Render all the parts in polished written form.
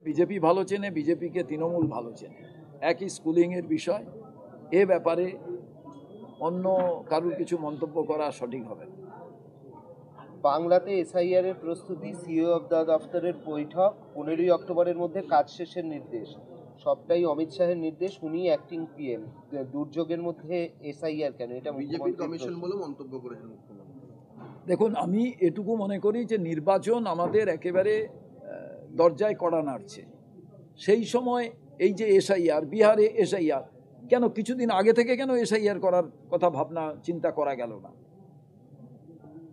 BJP ভালো চেনে, বিজেপিকে তৃণমূল ভালো চেনে, একই স্কুলিংয়ের বিষয়। এ ব্যাপারে অন্য কারুর কিছু মন্তব্য করা সঠিক হবে না। বাংলাতে এসআইআর এর প্রস্তুতি, সিইও অব দ্য দফতরের বৈঠক, 15ই অক্টোবরের মধ্যে কাজ শেষের নির্দেশ। সবটাই অমিত শাহের নির্দেশ, উনি অ্যাক্টিং পিএম। দুর্যোগের মধ্যে এসআইআর কেন, এটা বিজেপির কমিশন বলে মন্তব্য করেছেন মুখ্যমন্ত্রী। দেখুন, আমি এটুকু মনে করি যে নির্বাচন আমাদের একেবারে দরজায় কড়া নাড়ছে। সেই সময় এই যে এসআইআর, বিহারে এসআইআর, কেন কিছুদিন আগে থেকে কেন এসআইআর করার কথা ভাবনা চিন্তা করা গেল না?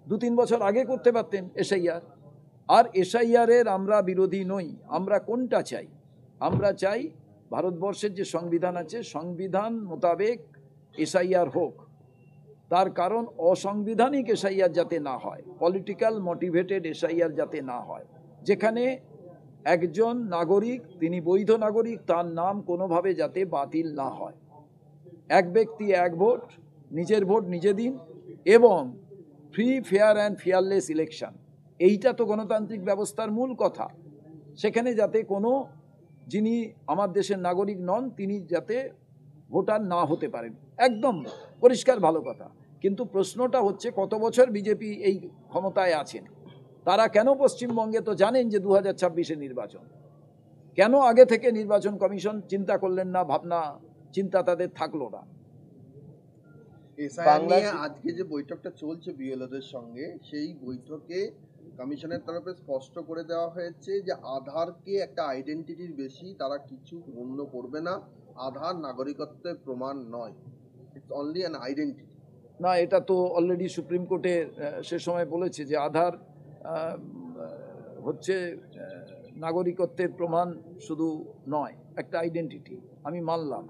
2-3 বছর আগে করতে পারতেন এসআইআর। আর এসআইআরের আমরা বিরোধী নই। আমরা কোনটা চাই? আমরা চাই ভারতবর্ষের যে সংবিধান আছে, সংবিধান মোতাবেক এসআইআর হোক। তার কারণ অসাংবিধানিক এসআইআর যাতে না হয়, পলিটিক্যাল মোটিভেটেড এসআইআর যাতে না হয়, যেখানে একজন নাগরিক, তিনি বৈধ নাগরিক, তার নাম কোনোভাবে যাতে বাতিল না হয়। এক ব্যক্তি এক ভোট, নিজের ভোট নিজে দিন, এবং free, fair and fearless election. এইটা তো গণতান্ত্রিক ব্যবস্থার মূল কথা। সেখানে যাতে কোনো যিনি আমার দেশের নাগরিক নন, তিনি যাতে ভোটার না হতে পারেন, একদম পরিষ্কার ভালো কথা। কিন্তু প্রশ্নটা হচ্ছে, কত বছর বিজেপি এই ক্ষমতায় আছেন? তারা কেন পশ্চিমবঙ্গে তো জানেন যে 2026-এ নির্বাচন, কেন আগে থেকে নির্বাচন কমিশন চিন্তা করলেন না, ভাবনা চিন্তা তাদের থাকলো না? এসআইআর নিয়ে আজকে যে বৈঠকটা চলছে বিএলওদের সঙ্গে, সেই বৈঠকে কমিশনের তরফে স্পষ্ট করে দেওয়া হয়েছে যে আধারকে একটা আইডেন্টিটির বেশি তারা কিছু গণ্য করবে না। আধার নাগরিকত্বের প্রমাণ নয়, ইটস অনলি অ্যান আইডেন্টিটি। না, এটা তো অলরেডি সুপ্রিম কোর্টে সে সময় বলেছে যে আধার হচ্ছে নাগরিকত্বের প্রমাণ শুধু নয়, একটা আইডেন্টিটি। আমি মানলাম।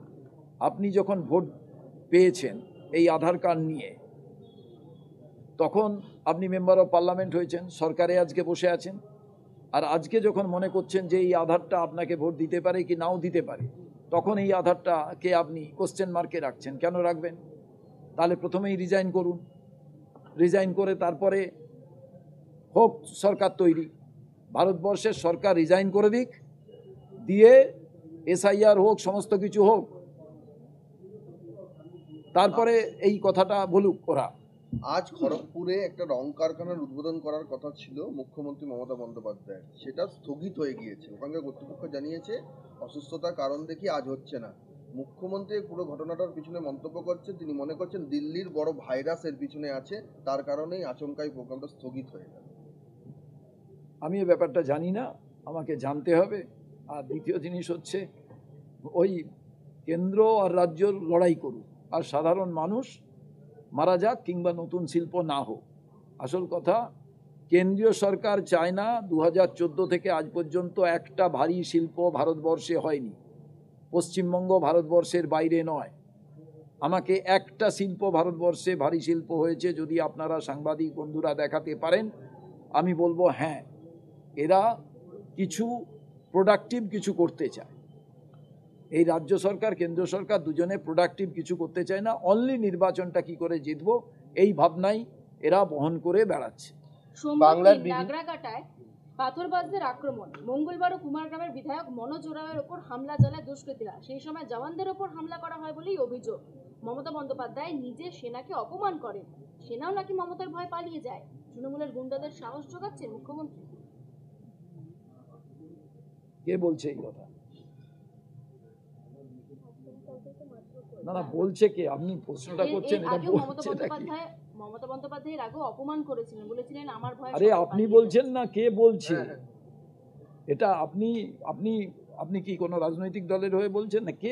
আপনি যখন ভোট পেয়েছেন এই আধার কার্ড নিয়ে, তখন আপনি মেম্বার অফ পার্লামেন্ট হয়েছেন, সরকারে আজকে বসে আছেন। আর আজকে যখন মনে করছেন যে এই আধারটা আপনাকে ভোট দিতে পারে কি নাও দিতে পারে, তখন এই আধারটাকে আপনি কোশ্চেন মার্কে রাখছেন। কেন রাখবেন? তাহলে প্রথমেই রিজাইন করুন। রিজাইন করে তারপরে হোক সরকার তৈরি, ভারতবর্ষের সরকার রিজাইন করে দিক, দিয়ে এসআইআর হোক, সমস্ত কিছু হোক, তারপরে এই কথাটা বলুক ওরা। আজ খড়গপুরে একটা রং কারখানার উদ্বোধন করার কথা ছিল মুখ্যমন্ত্রী মমতা বন্দ্যোপাধ্যায়, সেটা স্থগিত হয়ে গিয়েছে। ওখানকার কর্তৃপক্ষ জানিয়েছে অসুস্থতার কারণ দেখি আজ হচ্ছে না। মুখ্যমন্ত্রী পুরো ঘটনাটার পিছনে মন্তব্য করছেন, তিনি মনে করছেন দিল্লির বড় ভাইরাস এর পিছনে আছে, তার কারণেই আচমকাই প্রোগ্রামটা স্থগিত হয়ে গেল। আমি এই ব্যাপারটা জানি না, আমাকে জানতে হবে। আর দ্বিতীয় জিনিস হচ্ছে, ওই কেন্দ্র আর রাজ্য লড়াই করুক, আর সাধারণ মানুষ মারা যাক কিংবা নতুন শিল্প না হোক। আসল কথা, কেন্দ্রীয় সরকার চায় না 2014 থেকে আজ পর্যন্ত একটা ভারী শিল্প ভারতবর্ষে হয়নি। পশ্চিমবঙ্গ ভারতবর্ষের বাইরে নয়। আমাকে একটা শিল্প ভারতবর্ষে ভারী শিল্প হয়েছে যদি আপনারা সাংবাদিক বন্ধুরা দেখাতে পারেন, আমি বলবো হ্যাঁ, এরা কিছু প্রোডাক্টিভ কিছু করতে চায়। এই রাজ্য সরকার কেন্দ্র সরকার দুজনে প্রোডাক্টিভ কিছু করতে চায় না, অনলি নির্বাচনটা কি করে জিতবো এই ভাবনাই এরা বহন করে বেড়াচ্ছে। বাংলার নাগরাকাটায় পাথরবাজদের আক্রমণ, মঙ্গলবারও কুমারগ্রামের বিধায়ক মনোজ ওরাওয়ের ওপর হামলা চালায় দুষ্কৃতীরা। সেই সময় জওয়ানদের ওপর হামলা করা হয় বলেই অভিযোগ। মমতা বন্দ্যোপাধ্যায় নিজে সেনাকে অপমান করেন, সেনাও নাকি মমতার ভয় পালিয়ে যায়। তৃণমূলের গুন্ডাদের সাহস যোগাচ্ছেন মুখ্যমন্ত্রী। কে বলছে এই কথা? না না, বলছে কে? আপনি প্রশ্নটা করছেন, এটা বলছে নাকি? মমতা বন্দ্যোপাধ্যায়ের আগেও অপমান করেছিলেন, বলেছিলেন আমার ভয়। আরে আপনি বলছেন না, কে বলছে এটা? আপনি আপনি আপনি কি কোনো রাজনৈতিক দলের হয়ে বলছেন না? কে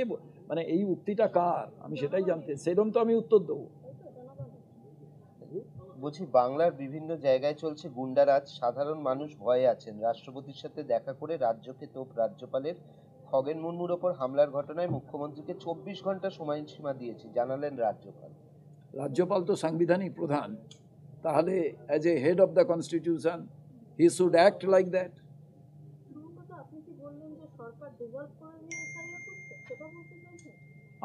মানে এই উক্তিটা কার? আমি সেটাই জানতে, সেরকম তো আমি উত্তর দেবো। বলছি, বাংলার বিভিন্ন জায়গায় চলছে গুন্ডারাজ, সাধারণ মানুষ ভয়ে আছেন। রাষ্ট্রপতির সাথে দেখা করে রাজ্যকে তোপ রাজ্যপালের। খগেন মুর্মুর ওপর হামলার ঘটনায় মুখ্যমন্ত্রীকে 24 ঘন্টা সময়সীমা দিয়েছি, জানালেন রাজ্যপাল। রাজ্যপাল তো সাংবিধানিক প্রধান, তাহলে as a head of the constitution he should act like that.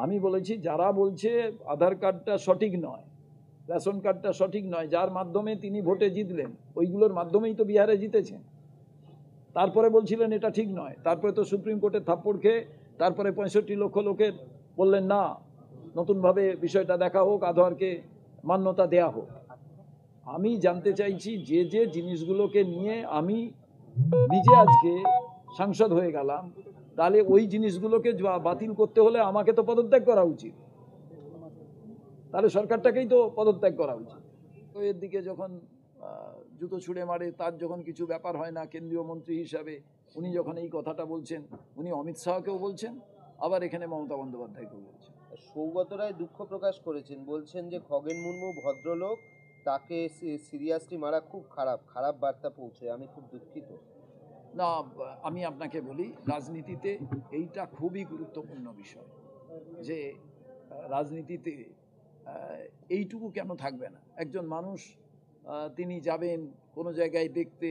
আমি বলেছি, যারা বলছে আধার কার্ডটা সঠিক নয়, রেশন কার্ডটা সঠিক নয়, যার মাধ্যমে তিনি ভোটে জিতলেন, ওইগুলোর মাধ্যমেই তো বিহারে জিতেছেন। তারপরে বলছিলেন এটা ঠিক নয়, তারপরে তো সুপ্রিম কোর্টের থাপ্পড় খেয়ে তারপরে 65 লক্ষ লোকের বললেন না, নতুনভাবে বিষয়টা দেখা হোক, আধারকে মান্যতা দেয়া হোক। আমি জানতে চাইছি যে যে জিনিসগুলোকে নিয়ে আমি নিজে আজকে সাংসদ হয়ে গেলাম, তাহলে ওই জিনিসগুলোকে বাতিল করতে হলে আমাকে তো পদত্যাগ করা উচিত, তাহলে সরকারটাকেই তো পদত্যাগ করা উচিত। তো এর দিকে যখন জুতো ছুঁড়ে মারে, তার যখন কিছু ব্যাপার হয় না, কেন্দ্রীয় মন্ত্রী হিসাবে উনি যখন এই কথাটা বলছেন, উনি অমিত শাহকেও বলছেন, আবার এখানে মমতা বন্দ্যোপাধ্যায়কেও বলছেন। সৌগত রায় দুঃখ প্রকাশ করেছেন, বলছেন যে খগেন মুর্মু ভদ্রলোক, তাকে সিরিয়াসলি মারা খুব খারাপ, খারাপ বার্তা পৌঁছয়, আমি খুব দুঃখিত। না, আমি আপনাকে বলি, রাজনীতিতে এইটা খুবই গুরুত্বপূর্ণ বিষয় যে রাজনীতিতে এইটুকু কেন থাকবে না। একজন মানুষ তিনি যাবেন কোনো জায়গায় দেখতে,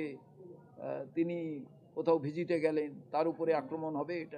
তিনি কোথাও ভিজিটে গেলেন, তার উপরে আক্রমণ হবে, এটা